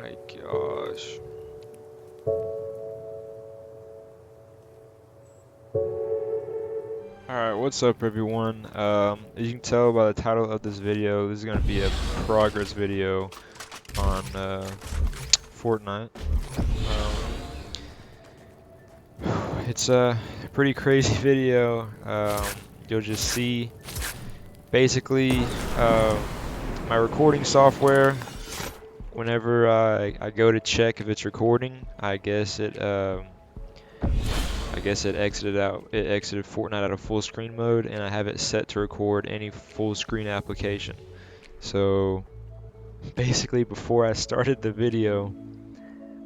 my gosh. Alright, what's up everyone? As you can tell by the title of this video, this is going to be a progress video on Fortnite. It's a pretty crazy video. You'll just see basically my recording software. Whenever I go to check if it's recording, I guess it exited Fortnite out of full screen mode, and I have it set to record any full screen application. So basically, before I started the video,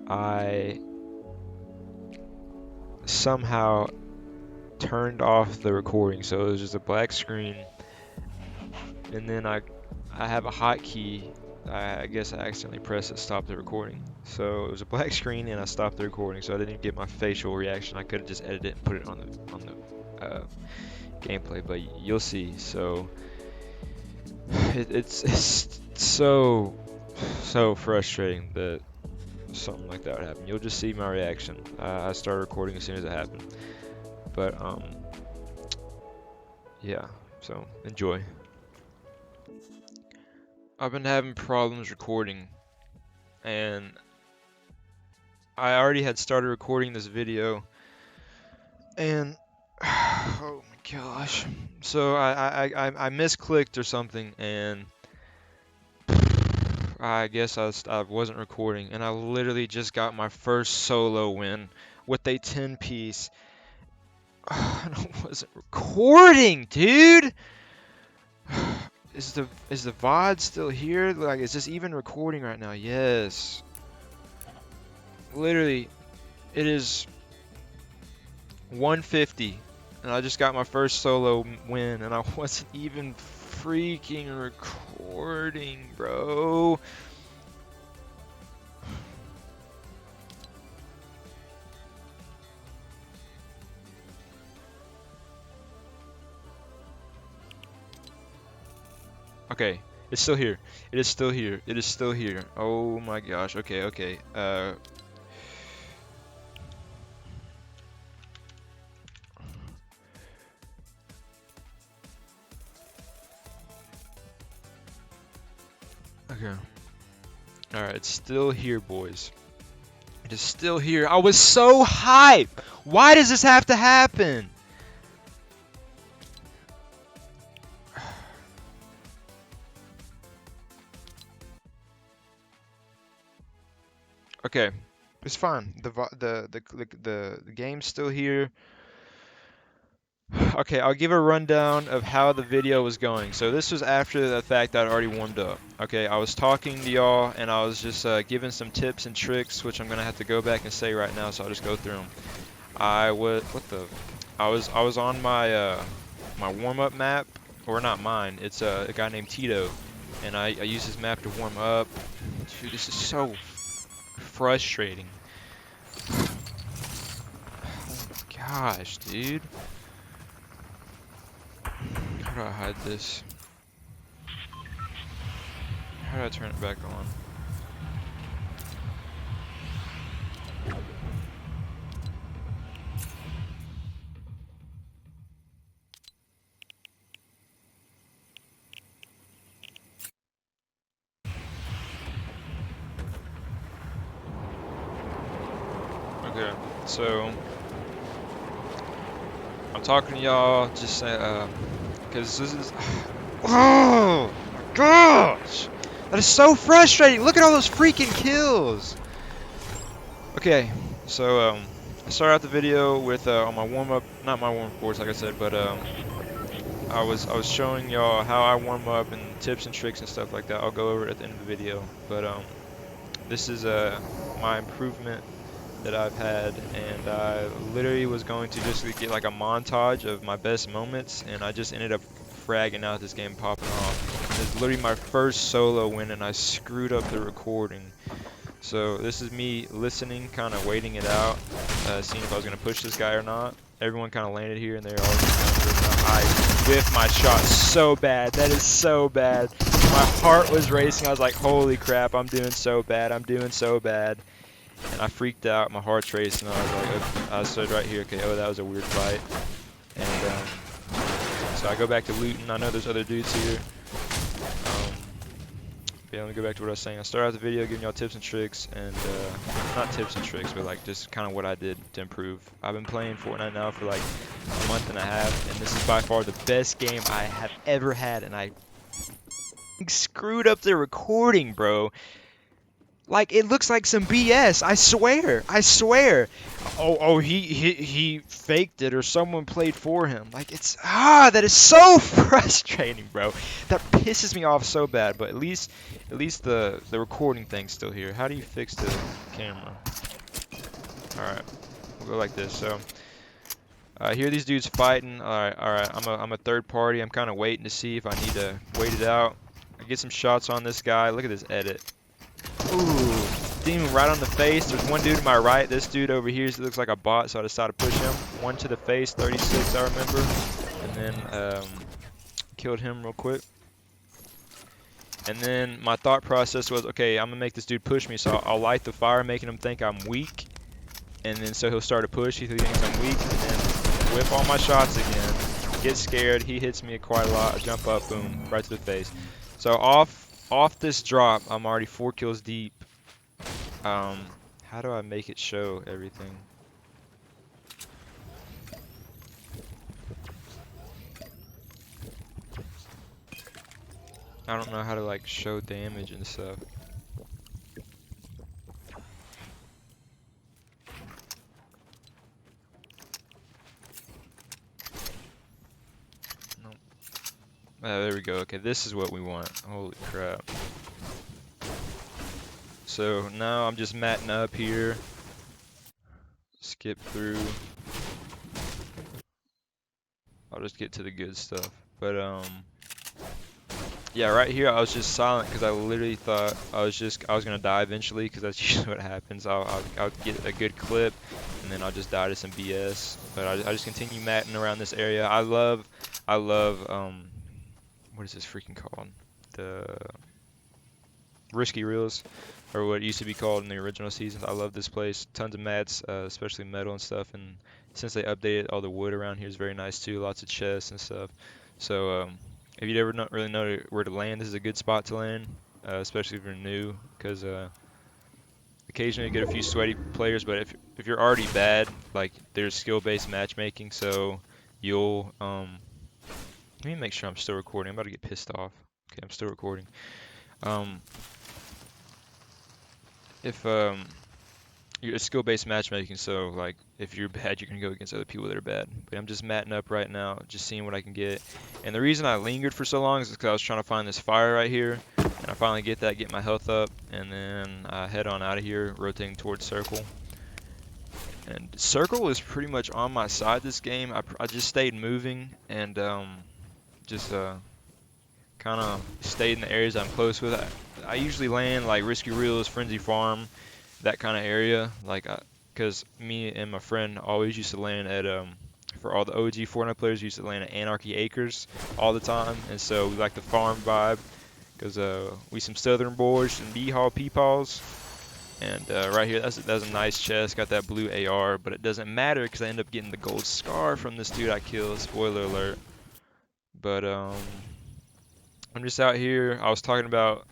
I somehow turned off the recording, so it was just a black screen, and then I have a hotkey. I guess I accidentally pressed it, stop the recording. So it was a black screen and I stopped the recording, so I didn't even get my facial reaction. I could have just edited it and put it on the gameplay, but you'll see. So it's so frustrating that something like that would happen. You'll just see my reaction. I started recording as soon as it happened, but yeah. So enjoy. I've been having problems recording, and I already had started recording this video, and oh my gosh, so I misclicked or something, and I guess I wasn't recording, and I literally just got my first solo win with a 10-piece. And I wasn't recording, dude. Is the VOD still here? Like, is this even recording right now? Yes. Literally, it is 1:50, and I just got my first solo win, and I wasn't even freaking recording, bro. Okay, it's still here. It is still here. It is still here. Oh my gosh. Okay, okay. Okay. Alright, it's still here, boys. It is still here. I was so hyped! Why does this have to happen? Okay, it's fine. The game's still here. Okay, I'll give a rundown of how the video was going. So this was after the fact that I'd already warmed up. Okay, I was talking to y'all, and I was just giving some tips and tricks, which I'm gonna have to go back and say right now. So I'll just go through them. I was on my my warm-up map, or not mine. It's a guy named Tito, and I use his map to warm up. Dude, this is so frustrating. Oh my gosh, dude. How do I hide this? How do I turn it back on? Okay, so I'm talking to y'all, just because this is, oh my gosh, that is so frustrating. Look at all those freaking kills. Okay, so I started out the video with on my warm up, not my warm up boards like I said, but I was showing y'all how I warm up and tips and tricks and stuff like that. I'll go over it at the end of the video, but this is my improvement that I've had, and I literally was going to just get like a montage of my best moments, and I just ended up fragging out this game, popping off. It's literally my first solo win, and I screwed up the recording. So this is me listening, kind of waiting it out, seeing if I was going to push this guy or not. Everyone kind of landed here, and they're all I whiffed my shot so bad. That is so bad. My heart was racing. I was like, holy crap, I'm doing so bad. I'm doing so bad. And I freaked out. My heart's racing. I was like, okay. I stood right here. Okay, oh, that was a weird fight. And so I go back to looting. I know there's other dudes here. Yeah, let me go back to what I was saying. I started out the video giving y'all tips and tricks, and not tips and tricks, but like just kind of what I did to improve. I've been playing Fortnite now for like a month and a half, and this is by far the best game I have ever had, and I screwed up the recording, bro. Like, it looks like some BS. I swear. I swear. Oh, he faked it, or someone played for him. Like, that is so frustrating, bro. That pisses me off so bad. But at least the recording thing's still here. How do you fix the camera? All right, we'll go like this. So, I hear these dudes fighting. All right. I'm a third party. I'm kind of waiting to see if I need to wait it out. I get some shots on this guy. Look at this edit. Ooh, demon right on the face. There's one dude to my right. This dude over here looks like a bot, so I decided to push him. One to the face, 36 I remember. And then killed him real quick. And then my thought process was, okay, I'm going to make this dude push me, so I'll light the fire, making him think I'm weak. And then so he'll start to push, he thinks I'm weak, and then whip all my shots again. Get scared, he hits me quite a lot, I jump up, boom, right to the face. So off this drop, I'm already 4 kills deep. How do I make it show everything? I don't know how to like show damage and stuff. Nope. There we go. Okay, this is what we want. Holy crap. So now I'm just matting up here. Skip through. I'll just get to the good stuff. But yeah, right here I was just silent because I literally thought I was gonna die eventually, because that's usually what happens. I'll get a good clip and then I'll just die to some BS. But I just continue matting around this area. I love what is this freaking called? The Risky Reels, or what it used to be called in the original seasons. I love this place. Tons of mats, especially metal and stuff. And since they updated, all the wood around here is very nice too. Lots of chests and stuff. So if you'd ever not really know where to land, this is a good spot to land, especially if you're new, because occasionally you get a few sweaty players. But if you're already bad, like, there's skill-based matchmaking, so you'll let me make sure I'm still recording. I'm about to get pissed off. Okay, I'm still recording. If you're skill-based matchmaking, so like if you're bad, you're gonna go against other people that are bad. But I'm just matting up right now, just seeing what I can get. And the reason I lingered for so long is because I was trying to find this fire right here, and I finally get that, get my health up, and then I head on out of here, rotating towards circle. And circle is pretty much on my side this game. I just stayed moving and just kind of stayed in the areas I'm close with. I usually land like Risky Reels, Frenzy Farm, that kind of area, like, because me and my friend always used to land at for all the OG Fortnite players, used to land at Anarchy Acres all the time, and so we like the farm vibe, because we some southern boys, some B-Haul peepaws. And right here, that's a nice chest, got that blue AR, but it doesn't matter because I end up getting the gold scar from this dude I killed, spoiler alert. But I'm just out here. I was talking about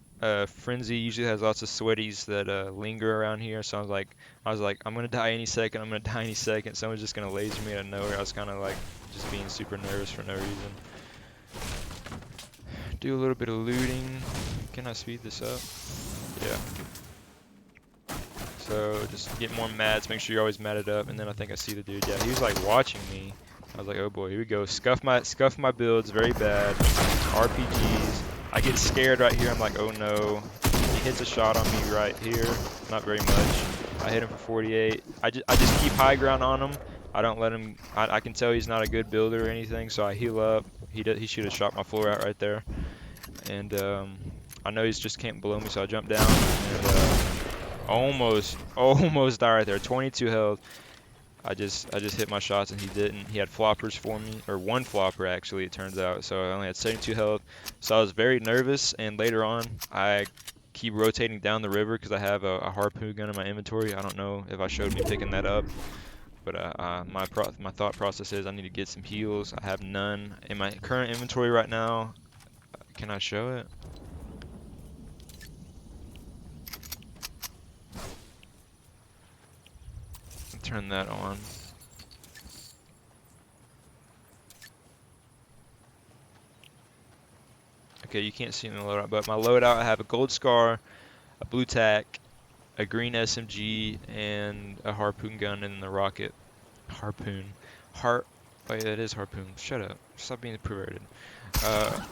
Frenzy usually has lots of sweaties that linger around here, so I was like, I'm gonna die any second. I'm gonna die any second. Someone's just gonna laser me out of nowhere. I was kind of like just being super nervous for no reason. Do a little bit of looting. Can I speed this up? Yeah. So just get more mats. Make sure you're always matted up. And then I think I see the dude. Yeah, he was like watching me. I was like, oh boy, here we go. Scuff my builds very bad. RPGs. I get scared right here. I'm like, oh no. He hits a shot on me right here. Not very much. I hit him for 48. I just keep high ground on him. I don't let him. I can tell he's not a good builder or anything, so I heal up. He should have shot my floor out right there. And I know he's just camping below me, so I jump down and almost die right there. 22 health. I just hit my shots and he didn't. He had floppers for me, or one flopper actually, it turns out. So I only had 72 health. So I was very nervous, and later on I keep rotating down the river because I have a harpoon gun in my inventory. I don't know if I showed me picking that up, but my thought process is I need to get some heals. I have none in my current inventory right now. Can I show it? Turn that on. Okay, you can't see in the loadout, but my loadout, I have a gold scar, a blue tack, a green SMG, and a harpoon gun and the rocket. Harpoon. Wait, that is harpoon. Shut up. Stop being perverted. Uh,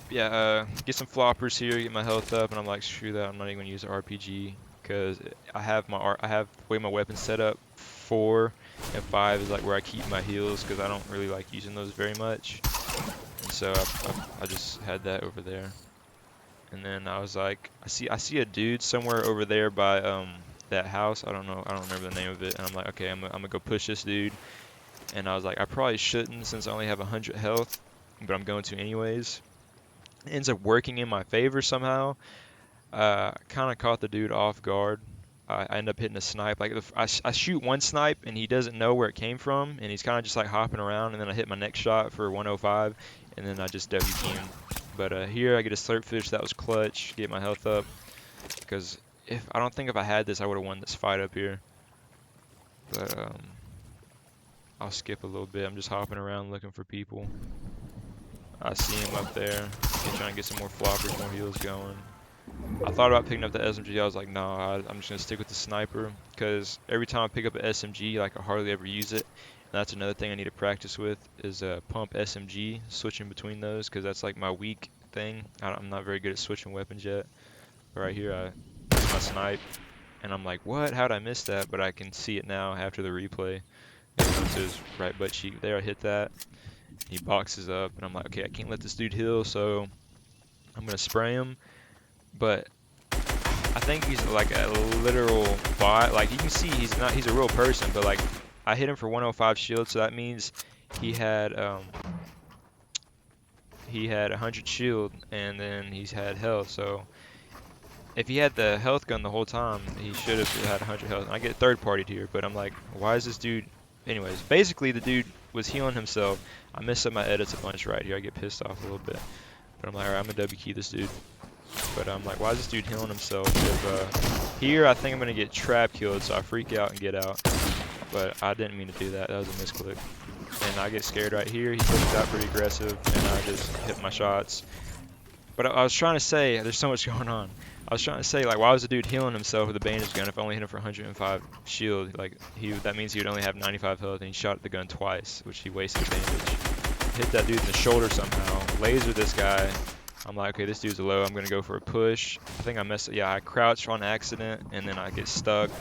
yeah, get some floppers here, get my health up, and I'm like, screw that, I'm not even gonna use the RPG, because I have the way my weapon's set up. 4 and 5 is like where I keep my heals, because I don't really like using those very much. And so I just had that over there. And then I was like, I see a dude somewhere over there by that house. I don't know, I don't remember the name of it. And I'm like, okay, I'm gonna go push this dude. And I was like, I probably shouldn't since I only have 100 health, but I'm going to anyways. It ends up working in my favor somehow. Kind of caught the dude off guard. I end up hitting a snipe. Like I shoot one snipe and he doesn't know where it came from, and he's kind of just like hopping around. And then I hit my next shot for 105, and then I just WP him. But here I get a slurp fish. That was clutch. Get my health up, because I don't think if I had this I would have won this fight up here. But I'll skip a little bit. I'm just hopping around looking for people. I see him up there. He's trying to get some more floppers, more heals going. I thought about picking up the SMG. I was like, no, I'm just gonna stick with the sniper, because every time I pick up an SMG, like I hardly ever use it. And that's another thing I need to practice with, is pump SMG, switching between those, because that's like my weak thing. I'm not very good at switching weapons yet. But right here, I my snipe, and I'm like, what? How'd I miss that? But I can see it now after the replay. It goes to his right butt cheek. There, I hit that. He boxes up, and I'm like, okay, I can't let this dude heal, so I'm gonna spray him. But I think he's like a literal bot. Like you can see, he's a real person. But like, I hit him for 105 shield, so that means he had 100 shield, and then he's had health. So if he had the health gun the whole time, he should have had 100 health. And I get third partied here, but I'm like, why is this dude? Anyways, basically the dude was healing himself. I messed up my edits a bunch right here. I get pissed off a little bit, but I'm like, alright, I'm gonna W key this dude. But I'm like, why is this dude healing himself? If, here I think I'm gonna get trap killed, so I freak out and get out. But I didn't mean to do that. That was a misclick. And I get scared right here. He pushes out pretty aggressive, and I just hit my shots. But I was trying to say, there's so much going on. I was trying to say, like, why was the dude healing himself with a bandage gun if I only hit him for 105 shield? Like, that means he would only have 95 health, and he shot the gun twice, which he wasted bandage. Hit that dude in the shoulder somehow, laser this guy. I'm like, okay, this dude's low. I'm gonna go for a push. I think I messed up. Yeah, I crouched on accident, and then I get stuck.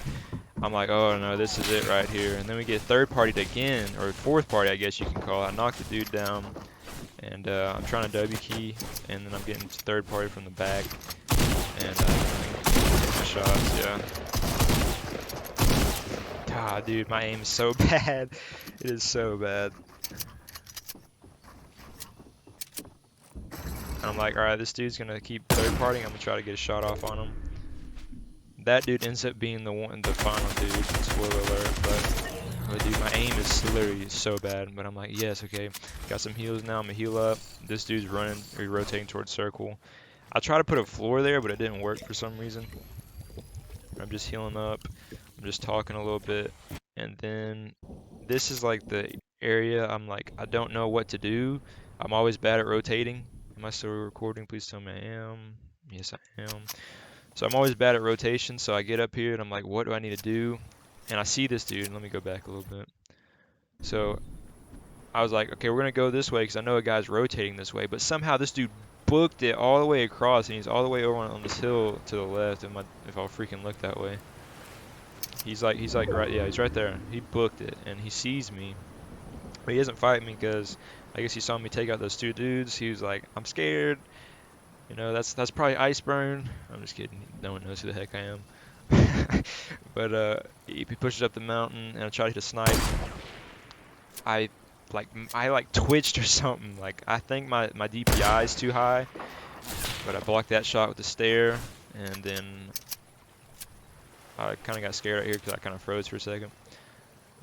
I'm like, oh no, this is it right here. And then we get third partied again, or fourth party, I guess you can call it. I knocked the dude down, and I'm trying to W key, and then I'm getting third party from the back, and hit my shots. Yeah. God, dude, my aim is so bad. It is so bad. I'm like, alright, this dude's gonna keep third partying. I'm gonna try to get a shot off on him. That dude ends up being the final dude. Spoiler alert, but oh, dude, my aim is literally so bad. But I'm like, yes, okay, got some heals now. I'm gonna heal up. This dude's running, or rotating towards circle. I tried to put a floor there, but it didn't work for some reason. I'm just healing up. I'm just talking a little bit, and then this is like the area. I'm like, I don't know what to do. I'm always bad at rotating. Am I still recording? Please tell me I am. Yes, I am. So I'm always bad at rotation, so I get up here and I'm like, what do I need to do? And I see this dude. Let me go back a little bit. So I was like, okay, we're going to go this way because I know a guy's rotating this way. But somehow this dude booked it all the way across, and he's all the way over on this hill to the left, if I'll freaking look that way. He's like right, yeah, he's right there. He booked it, and he sees me. But he doesn't fight me because I guess he saw me take out those two dudes. He was like, I'm scared. You know, that's probably Iceburn. I'm just kidding. No one knows who the heck I am. But he pushes up the mountain, and I try to hit a snipe. I I twitched or something. Like I think my DPI is too high, but I blocked that shot with the stair, and then I kind of got scared out here because I kind of froze for a second.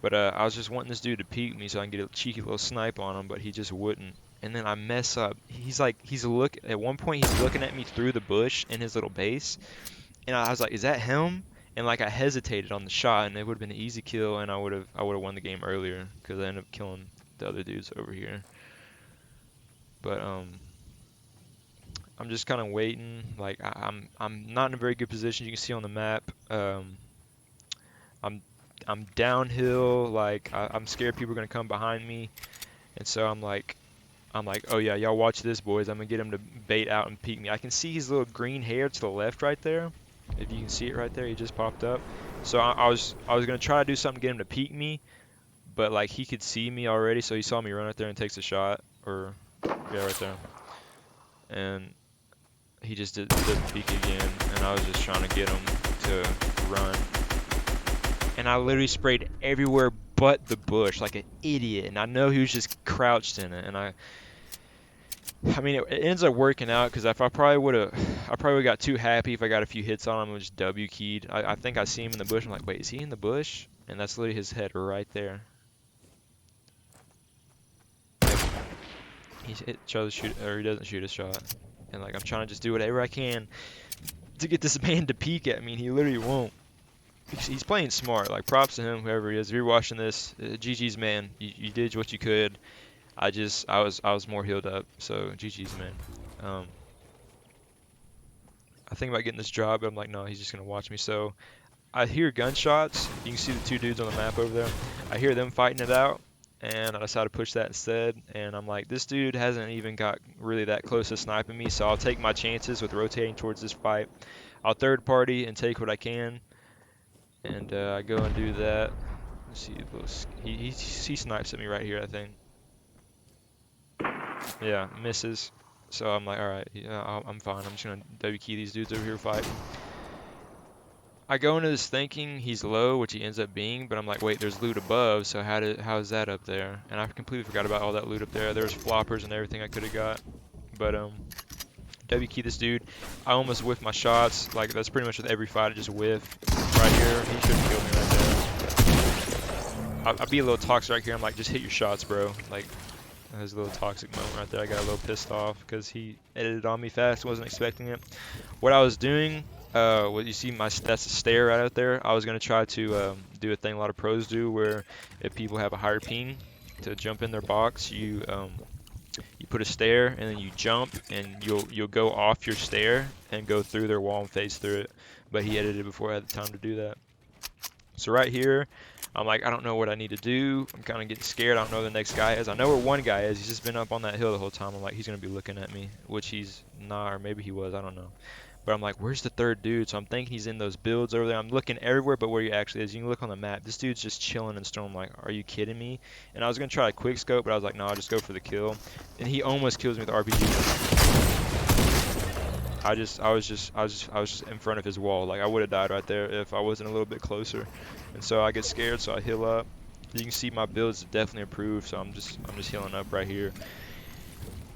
But I was just wanting this dude to peek me so I can get a cheeky little snipe on him, but he just wouldn't. And then I mess up. At one point he's looking at me through the bush in his little base, and I was like, is that him? And like I hesitated on the shot, and it would have been an easy kill, and I would have won the game earlier because I ended up killing the other dudes over here. But I'm just kind of waiting. Like I'm not in a very good position. You can see on the map. I'm I'm downhill. Like I'm scared people are gonna come behind me, and so I'm like, oh yeah, y'all watch this, boys. I'm gonna get him to bait out and peek me. I can see his little green hair to the left right there. If you can see it right there, he just popped up. So I was gonna try to do something to get him to peek me, but like he could see me already, so he saw me run right there and takes a shot, or yeah, right there, and he just doesn't peek again, and I was just trying to get him to run, and I literally sprayed everywhere but the bush like an idiot, and I know he was just crouched in it, and I mean, it ends up working out because if I probably would have, I probably got too happy if I got a few hits on him and just W keyed. I think I see him in the bush. I'm like, wait, is he in the bush? And that's literally his head right there. Tries to shoot, or he doesn't shoot a shot. And like, I'm trying to just do whatever I can to get this man to peek at me, and he literally won't. He's playing smart. Like, props to him, whoever he is. If you're watching this, GG's man. You did what you could. I was more healed up, so GG's man. I think about getting this job, but I'm like, no, he's just gonna watch me. So I hear gunshots. You can see the two dudes on the map over there. I hear them fighting it out, and I decided to push that instead. And I'm like, this dude hasn't even got really that close to sniping me, so I'll take my chances with rotating towards this fight. I'll third party and take what I can, and I go and do that. Let's see, he snipes at me right here, I think. Yeah, misses. So I'm like, all right, yeah, I'm fine. I'm just gonna W key these dudes over here fighting. I go into this thinking he's low, which he ends up being, but I'm like, wait, there's loot above, so how is that up there? And I completely forgot about all that loot up there. There's floppers and everything I could have got. But W key this dude. I almost whiffed my shots. Like that's pretty much with every fight I just whiff. Right here, he shouldn't kill me right there. I'll be a little toxic right here. I'm like, just hit your shots, bro. Like there's a little toxic moment right there. I got a little pissed off because he edited on me fast. Wasn't expecting it. What I was doing, what you see, that's a stair right out there. I was gonna try to do a thing a lot of pros do, where if people have a higher ping to jump in their box, you put a stair and then you jump and you'll go off your stair and go through their wall and face through it. But he edited before I had the time to do that. So right here, I'm like, I don't know what I need to do. I'm kind of getting scared. I don't know who the next guy is. I know where one guy is. He's just been up on that hill the whole time. I'm like, he's going to be looking at me, which he's not, or maybe he was. I don't know. But I'm like, where's the third dude? So I'm thinking he's in those builds over there. I'm looking everywhere but where he actually is. You can look on the map. This dude's just chilling in stone. I'm like, are you kidding me? And I was going to try a quick scope, but I was like, no, I'll just go for the kill. And he almost kills me with RPG. I was just in front of his wall. Like I would have died right there if I wasn't a little bit closer. And so I get scared, so I heal up. You can see my builds definitely improved, so I'm just healing up right here.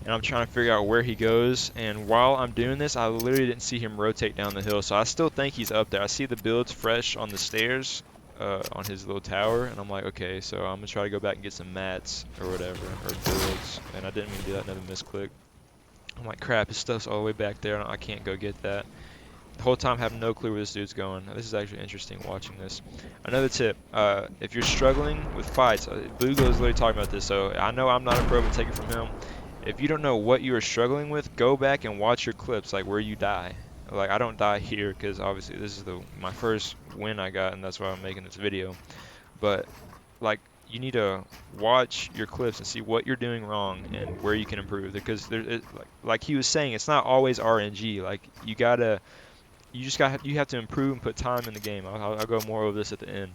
And I'm trying to figure out where he goes. And while I'm doing this, I literally didn't see him rotate down the hill, so I still think he's up there. I see the builds fresh on the stairs, on his little tower, and I'm like, okay, so I'm gonna try to go back and get some mats or whatever, or builds. And I didn't mean to do that, another misclick. I'm like, crap, his stuff's all the way back there, and I can't go get that. The whole time I have no clue where this dude's going. This is actually interesting watching this. Another tip, if you're struggling with fights, Boogo is literally talking about this, so I know I'm not a pro, but take it from him. If you don't know what you are struggling with, go back and watch your clips, like where you die. Like I don't die here because obviously this is my first win I got, and that's why I'm making this video. But like you need to watch your clips and see what you're doing wrong and where you can improve. Because like he was saying, it's not always RNG. Like you have to improve and put time in the game. I'll go more over this at the end.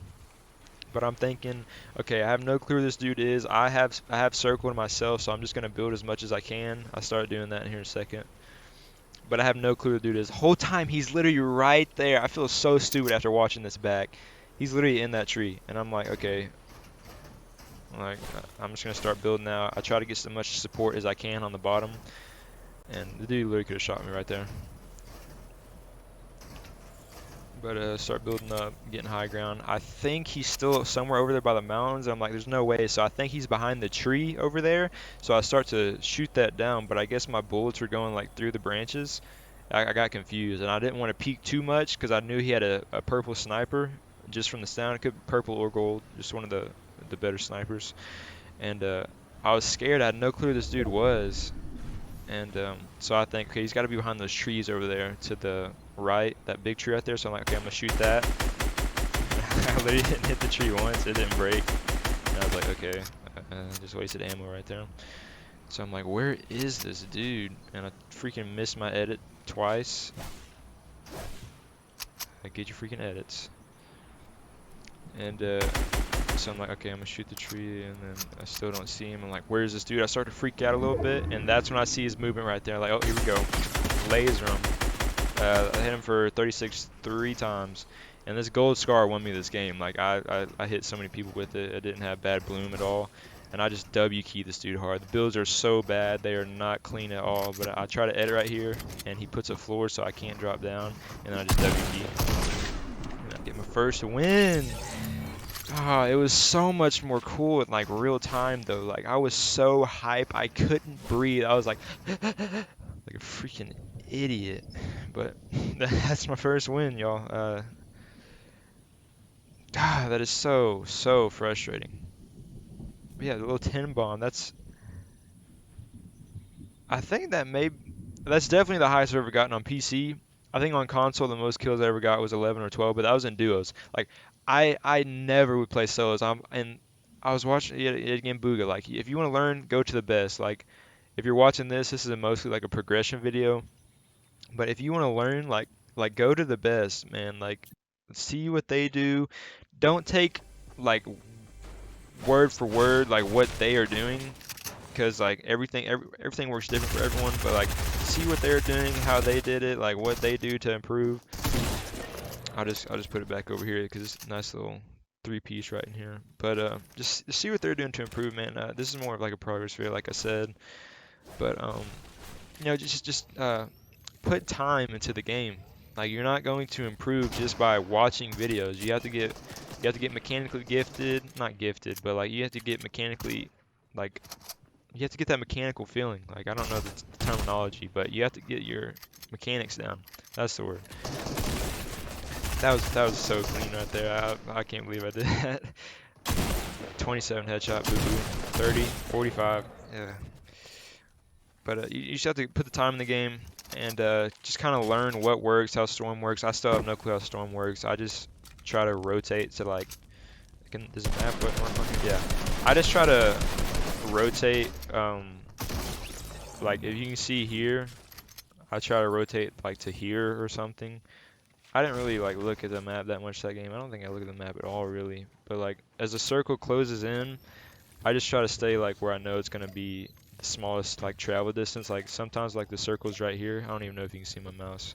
But I'm thinking, okay, I have no clue who this dude is. I have circled myself, so I'm just gonna build as much as I can. I start doing that in here in a second. but I have no clue to do this. The whole time he's literally right there. I feel so stupid after watching this back. He's literally in that tree, and I'm like, okay, like I'm just gonna start building out. I try to get as much support as I can on the bottom, and the dude literally could have shot me right there. But start building up, getting high ground. I think he's still somewhere over there by the mountains. I'm like, there's no way. So I think he's behind the tree over there. So I start to shoot that down, but I guess my bullets were going like through the branches. I got confused, and I didn't want to peek too much because I knew he had a purple sniper just from the sound. It could be purple or gold, just one of the better snipers. And I was scared. I had no clue who this dude was. And so I think, okay, he's got to be behind those trees over there to the right, that big tree right there. So I'm like, okay, I'm going to shoot that. I literally didn't hit the tree once. It didn't break. And I was like, okay, just wasted ammo right there. So I'm like, where is this dude? And I freaking missed my edit twice. Like, get your freaking edits. And so I'm like, okay, I'm gonna shoot the tree, and then I still don't see him. I'm like, where's this dude? I start to freak out a little bit, and that's when I see his movement right there. Like, oh, here we go. Laser him. I hit him for 36 3 times, and this gold scar won me this game. Like, I hit so many people with it. I didn't have bad bloom at all, and I just W key this dude hard. The builds are so bad. They are not clean at all, but I try to edit right here, and he puts a floor so I can't drop down, and then I just W key. And I get my first win. Ah, it was so much more cool in like real time though. Like I was so hype, I couldn't breathe. I was like like a freaking idiot. But that's my first win, y'all. That is so frustrating. But yeah, the little 10 bomb. I think that's definitely the highest I've ever gotten on PC. I think on console the most kills I ever got was 11 or 12, but that was in duos. Like I never would play solos. And I was watching it again, Booga. Like if you want to learn, go to the best. Like if you're watching this is mostly like a progression video. But if you want to learn, like go to the best, man. Like see what they do. Don't take like word for word like what they are doing, because like everything works different for everyone, but like see what they're doing, how they did it, like what they do to improve. I'll just put it back over here because it's a nice little three-piece right in here. But just see what they're doing to improve, man. This is more of like a progress video, like I said. But just put time into the game. Like you're not going to improve just by watching videos. You have to get mechanically gifted, not gifted, but like you have to get mechanically like you have to get that mechanical feeling. Like I don't know the terminology, but you have to get your mechanics down. That's the word. That was so clean right there. I can't believe I did that. 27 headshot, boo boo. 30, 45. Yeah. But you just have to put the time in the game and just kind of learn what works, how Storm works. I still have no clue how Storm works. I just try to rotate to like. Does the map work? Yeah. I just try to rotate. Like if you can see here, I try to rotate like to here or something. I didn't really like look at the map that much that game. I don't think I look at the map at all really. But like as the circle closes in, I just try to stay like where I know it's gonna be the smallest like travel distance. Like sometimes like the circle's right here. I don't even know if you can see my mouse.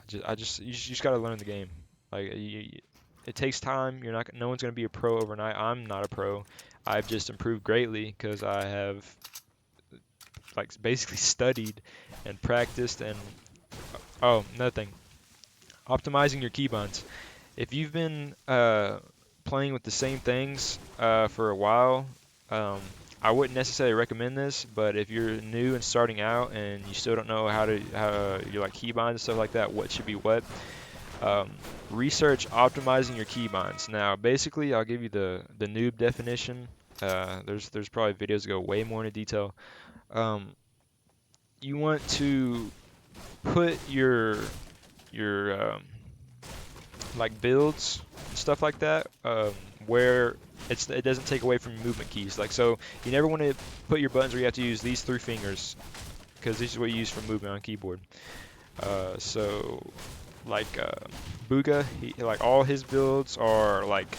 You just gotta learn the game. Like it takes time. No one's gonna be a pro overnight. I'm not a pro. I've just improved greatly because I have like basically studied and practiced and oh, another thing. Optimizing your keybinds. If you've been playing with the same things for a while, I wouldn't necessarily recommend this, but if you're new and starting out and you still don't know how you like keybinds and stuff like that, what should be what, research optimizing your keybinds. Now, basically, I'll give you the noob definition. There's probably videos that go way more into detail. You want to put your like builds and stuff like that where it doesn't take away from your movement keys. Like so, you never want to put your buttons where you have to use these 3 fingers because this is what you use for movement on keyboard. So like Booga, like all his builds are like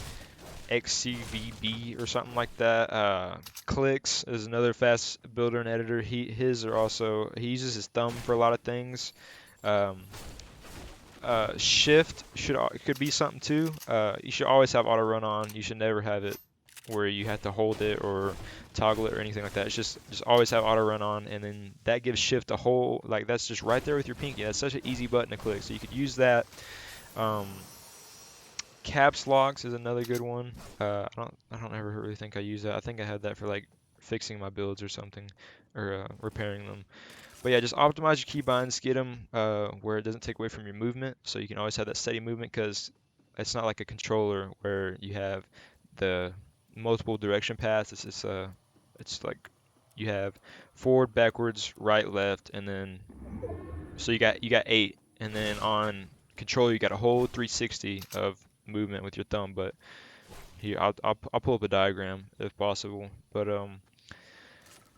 XCVB or something like that. Clicks is another fast builder and editor. He uses his thumb for a lot of things. Um, Shift could be something too. You should always have auto run on. You should never have it where you have to hold it or toggle it or anything like that. It's just always have auto run on, and then that gives Shift a whole, like, that's just right there with your pinky. That's such an easy button to click. So you could use that. Um, Caps locks is another good one. I don't ever really think I use that. I think I had that for like fixing my builds or something, or repairing them. But yeah, just optimize your keybinds, get them where it doesn't take away from your movement, so you can always have that steady movement, because it's not like a controller where you have the multiple direction paths. It's like you have forward, backwards, right, left, and then so you got eight, and then on controller you got a whole 360 of movement with your thumb. But here I'll pull up a diagram if possible. But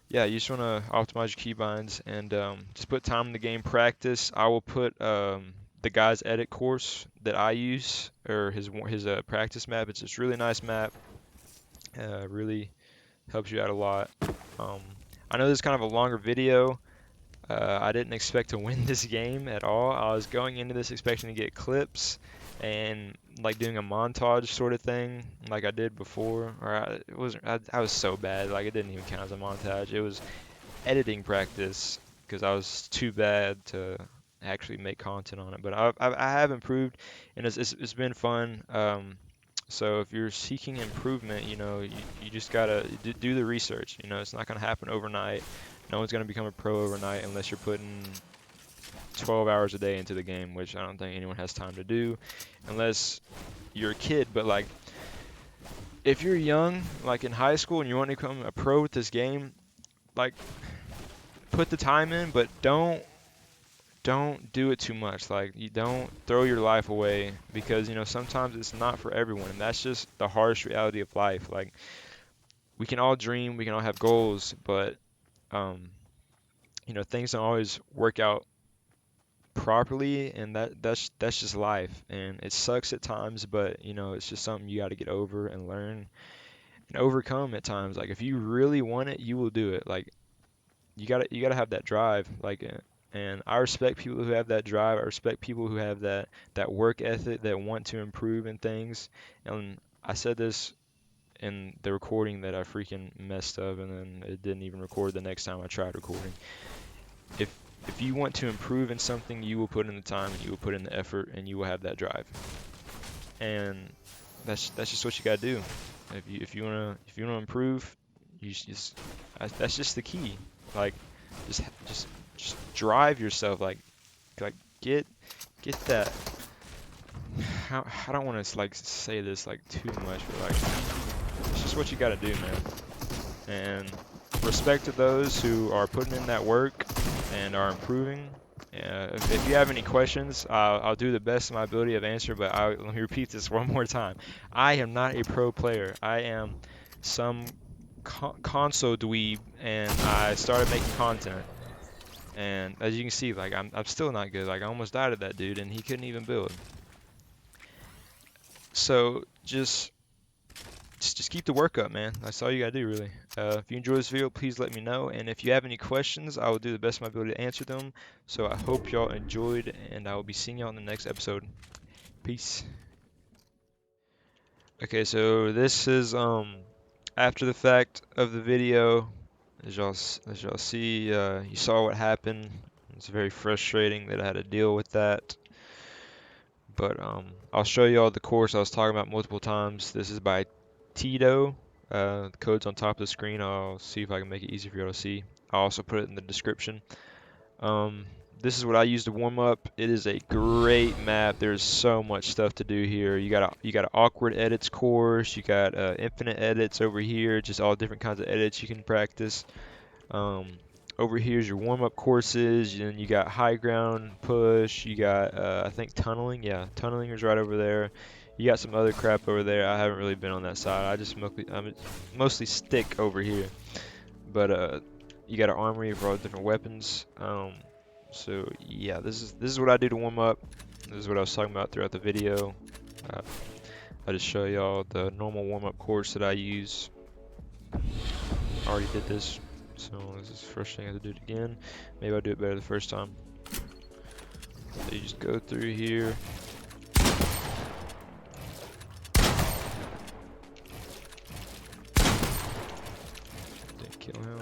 yeah, you just want to optimize your keybinds and just put time in the game. Practice. I will put the guy's edit course that I use, or his practice map. It's this really nice map. Really helps you out a lot. Um, I know this is kind of a longer video. I didn't expect to win this game at all. I was going into this expecting to get clips and like doing a montage sort of thing like I did before. It wasn't. I was so bad. Like, it didn't even count as a montage. It was editing practice because I was too bad to actually make content on it. But I have improved, and it's been fun. So if you're seeking improvement, you just gotta do the research. It's not gonna happen overnight. No one's gonna become a pro overnight unless you're putting 12 hours a day into the game, which I don't think anyone has time to do, unless you're a kid. But like, if you're young, like in high school, and you want to become a pro with this game, like, put the time in, but don't do it too much. Like, you don't throw your life away, because sometimes it's not for everyone, and that's just the harsh reality of life. Like, we can all dream, we can all have goals, but things don't always work out properly, and that's just life, and it sucks at times, but it's just something you got to get over and learn and overcome at times. Like, if you really want it, you will do it. Like, you gotta have that drive. Like, and I respect people who have that drive. I respect people who have that work ethic, that want to improve in things. And I said this in the recording that I freaking messed up, and then it didn't even record the next time I tried recording. If you want to improve in something, you will put in the time, and you will put in the effort, and you will have that drive. And that's just what you gotta do. If you wanna improve, that's just the key. Like, just drive yourself. Like get that. I don't want to like say this like too much, but like, it's just what you gotta do, man. And respect to those who are putting in that work and are improving. If you have any questions, I'll do the best of my ability of answer. But let me repeat this one more time. I am not a pro player. I am some console dweeb, and I started making content. And as you can see, like, I'm still not good. Like, I almost died of that dude, and he couldn't even build. So just keep the work up, man. That's all you gotta do, really. If you enjoyed this video, please let me know. And if you have any questions, I will do the best of my ability to answer them. So I hope y'all enjoyed, and I will be seeing y'all in the next episode. Peace. Okay, so this is after the fact of the video. As y'all see, you saw what happened. It's very frustrating that I had to deal with that. But I'll show you all the course I was talking about multiple times. This is by Tito. The code's on top of the screen. I'll see if I can make it easy for you to see. I'll also put it in the description. This is what I use to warm up. It is a great map. There's so much stuff to do here. You got an awkward edits course. You got infinite edits over here. Just all different kinds of edits you can practice. Over here's your warm-up courses, and you got high ground, push, you got I think tunneling. Yeah, tunneling is right over there. You got some other crap over there. I haven't really been on that side. I'm mostly stick over here. But you got an armory for all the different weapons. So yeah, this is what I do to warm up. This is what I was talking about throughout the video. I just show y'all the normal warm-up course that I use. I already did this, so this is the first thing I have to do it again. Maybe I'll do it better the first time. So you just go through here. Didn't kill him.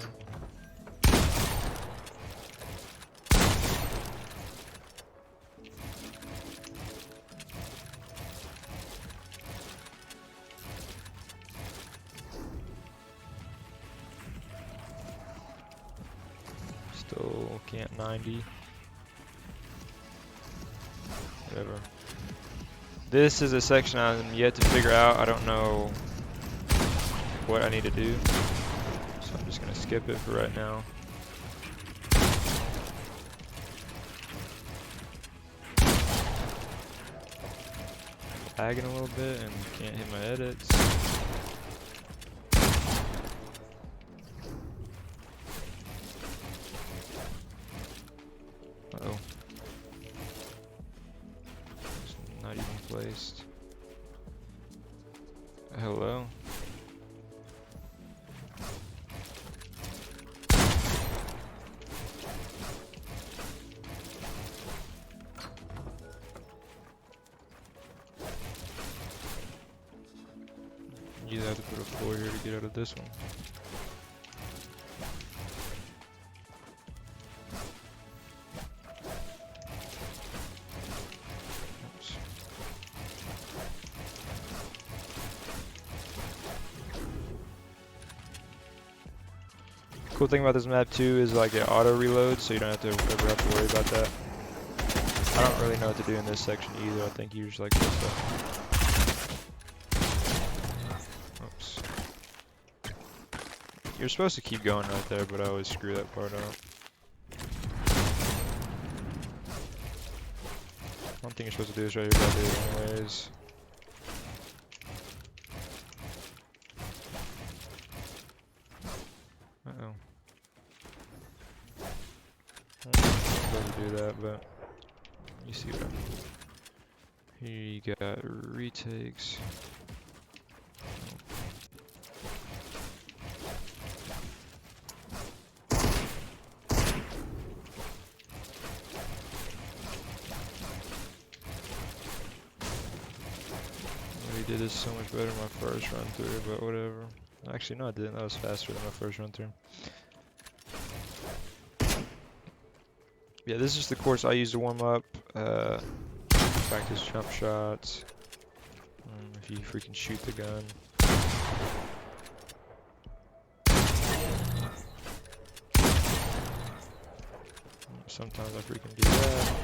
Still can't 90. Whatever. This is a section I'm yet to figure out. I don't know what I need to do, so I'm just gonna skip it for right now. Lagging a little bit and can't hit my edits. Uh-oh. It's not even placed. Hello? You either have to put a floor here to get out of this one. Oops. Cool thing about this map too is like it auto reloads, so you don't have to ever have to worry about that. I don't really know what to do in this section either. I think you just like this stuff. Oops. You're supposed to keep going right there, but I always screw that part up. One thing you're supposed to do is right here, but I do it anyways. Uh-oh. I'm supposed to do that, but you see what I mean. Here you got retakes. We did this so much better in my first run through, but whatever. Actually, no, I didn't. That was faster than my first run through. Yeah, this is the course I use to warm up. Practice jump shots. If you freaking shoot the gun. Sometimes I freaking do that.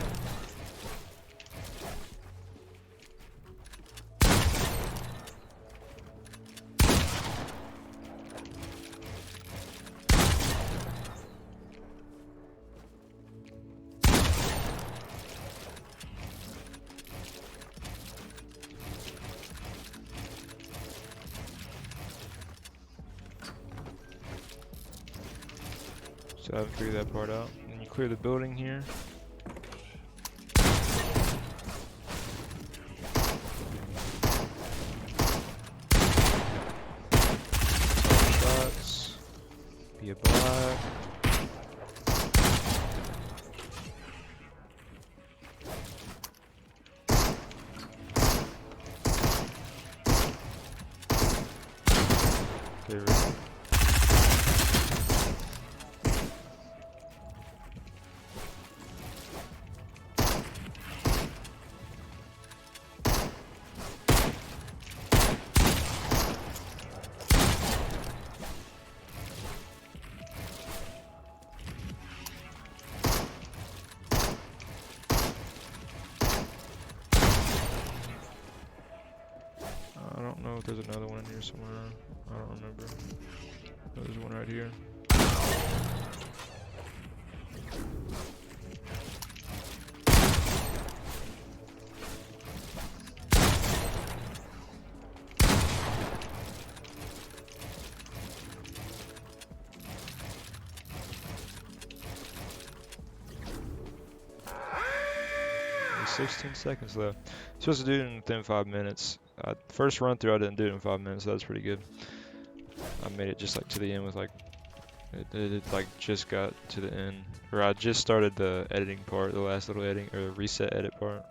So I haven't figured that part out. And you clear the building here. Shots. Be a black. Okay, ready? I don't know if there's another one in here somewhere. I don't remember. Oh, there's one right here. 16 seconds left. Supposed to do it within 5 minutes. First run through, I didn't do it in 5 minutes. That was pretty good. I made it just like to the end with like it like just got to the end, or I just started the editing part, the last little editing or the reset edit part.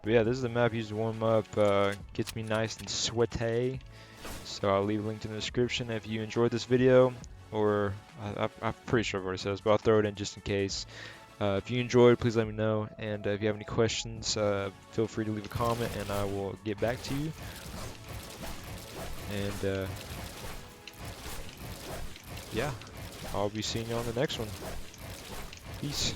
But yeah, this is the map used to warm up. Gets me nice and sweaty. So I'll leave a link in the description if you enjoyed this video, or I'm pretty sure I've already said this, but I'll throw it in just in case. If you enjoyed, please let me know, and if you have any questions, feel free to leave a comment, and I will get back to you. And yeah, I'll be seeing you on the next one. Peace.